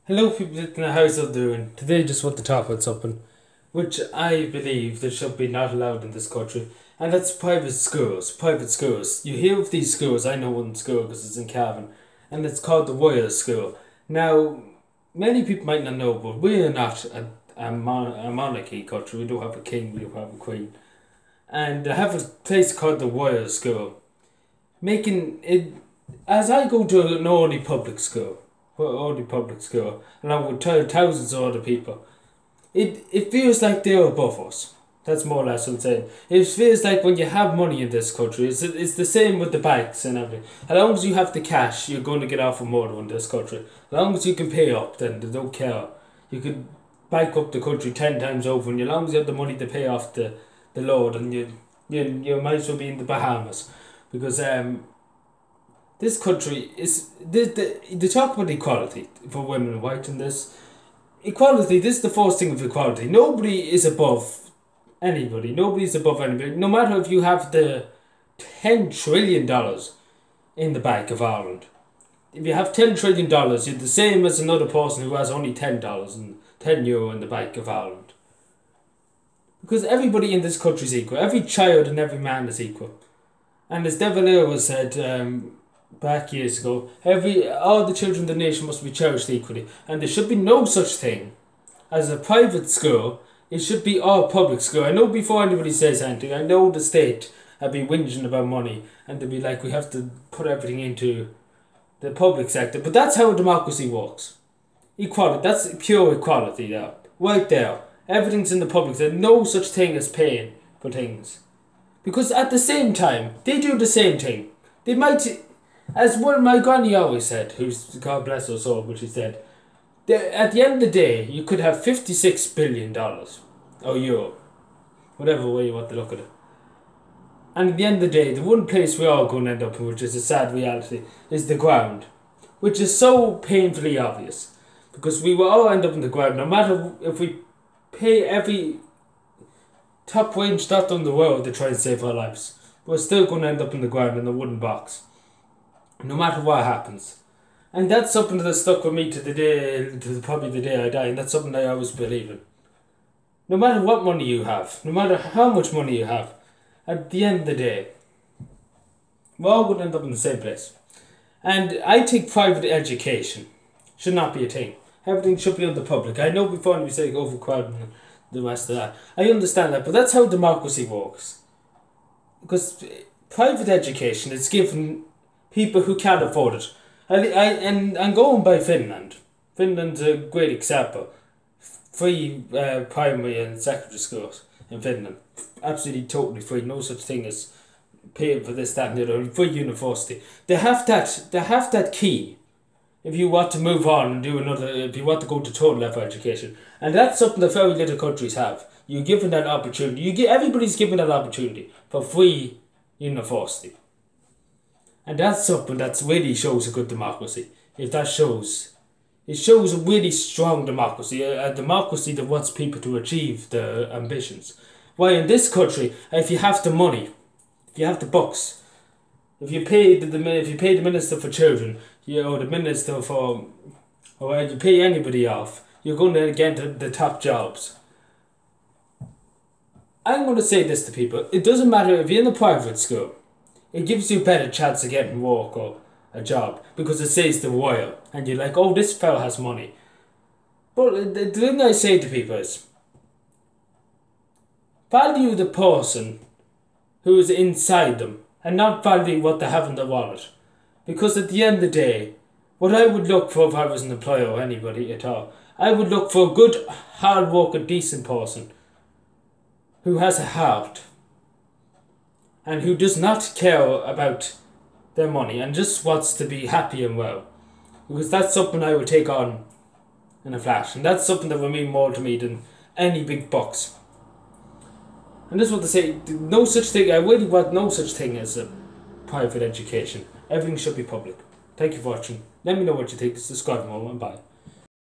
Hello people in the house of doing. Today just want to talk about something which I believe that should be not allowed in this country, and that's private schools. Private schools. You hear of these schools, I know one school because it's in Cavan, and it's called the Royal School. Now, many people might not know, but we are not a monarchy country. We don't have a king, we don't have a queen. And I have a place called the Royal School. Making it, as I go to an only public school, along with thousands of other people. It feels like they're above us. That's more or less what I'm saying. It feels like when you have money in this country, it's the same with the banks and everything. As long as you have the cash, you're going to get off of more in this country. As long as you can pay up, then they don't care. You could back up the country 10 times over, and as long as you have the money to pay off the load, and you might as well be in the Bahamas. Because this country is they talk about equality for women and white in this equality. This is the first thing of equality. Nobody is above anybody. Nobody is above anybody. No matter if you have the $10 trillion in the Bank of Ireland. If you have $10 trillion, you're the same as another person who has only $10 and €10 in the Bank of Ireland. Because everybody in this country is equal. Every child and every man is equal. And as De Valera was said back years ago, all the children of the nation must be cherished equally, and there should be no such thing as a private school. It should be all public school. I know before anybody says anything, I know the state have been whinging about money, and they'll be like, we have to put everything into the public sector, but that's how a democracy works. Equality, that's pure equality there, right there. Everything's in the public. There's no such thing as paying for things. Because at the same time, they do the same thing. They might, as one of my granny always said, who's, God bless her soul, but she said, at the end of the day, you could have $56 billion, or euro, whatever way you want to look at it. And at the end of the day, the one place we're all going to end up in, which is a sad reality, is the ground. Which is so painfully obvious. Because we will all end up in the ground, no matter if we pay every top range doctor in the world to try and save our lives. We're still going to end up in the ground in a wooden box. No matter what happens. And that's something that has stuck with me probably the day I die, and that's something I always believe in. No matter what money you have, no matter how much money you have, at the end of the day, we're all going to end up in the same place. And I think private education should not be a thing. Everything should be on the public. I know before we say overcrowding and the rest of that. I understand that, but that's how democracy works. Because private education is given people who can't afford it. And I'm going by Finland. Finland's a great example. Free primary and secondary schools in Finland. Absolutely totally free. No such thing as paying for this, that and the other. Free university. They have that key if you want to move on and do another, if you want to go to total level education. And that's something that very little countries have. You're given that opportunity. Everybody's given that opportunity for free university. And that's something that really shows a good democracy. If that shows, it shows a really strong democracy, a democracy that wants people to achieve their ambitions. Why in this country, if you have the money, if you have the bucks, if you pay the minister for children, or the minister for, or you pay anybody off, you're going to get the top jobs. I'm going to say this to people. It doesn't matter if you're in a private school. It gives you a better chance of getting work or a job because it says the Royal. And you're like, oh, this fella has money. But the thing I say to people is, value the person who is inside them and not value what they have in their wallet. Because at the end of the day, what I would look for if I was an employer or anybody at all, I would look for a good, hard-working, decent person who has a heart and who does not care about their money and just wants to be happy and well. Because that's something I would take on in a flash, and that's something that will mean more to me than any big bucks. And this is what they say, no such thing, I really want no such thing as a private education. Everything should be public. Thank you for watching. Let me know what you think. Subscribe more and bye.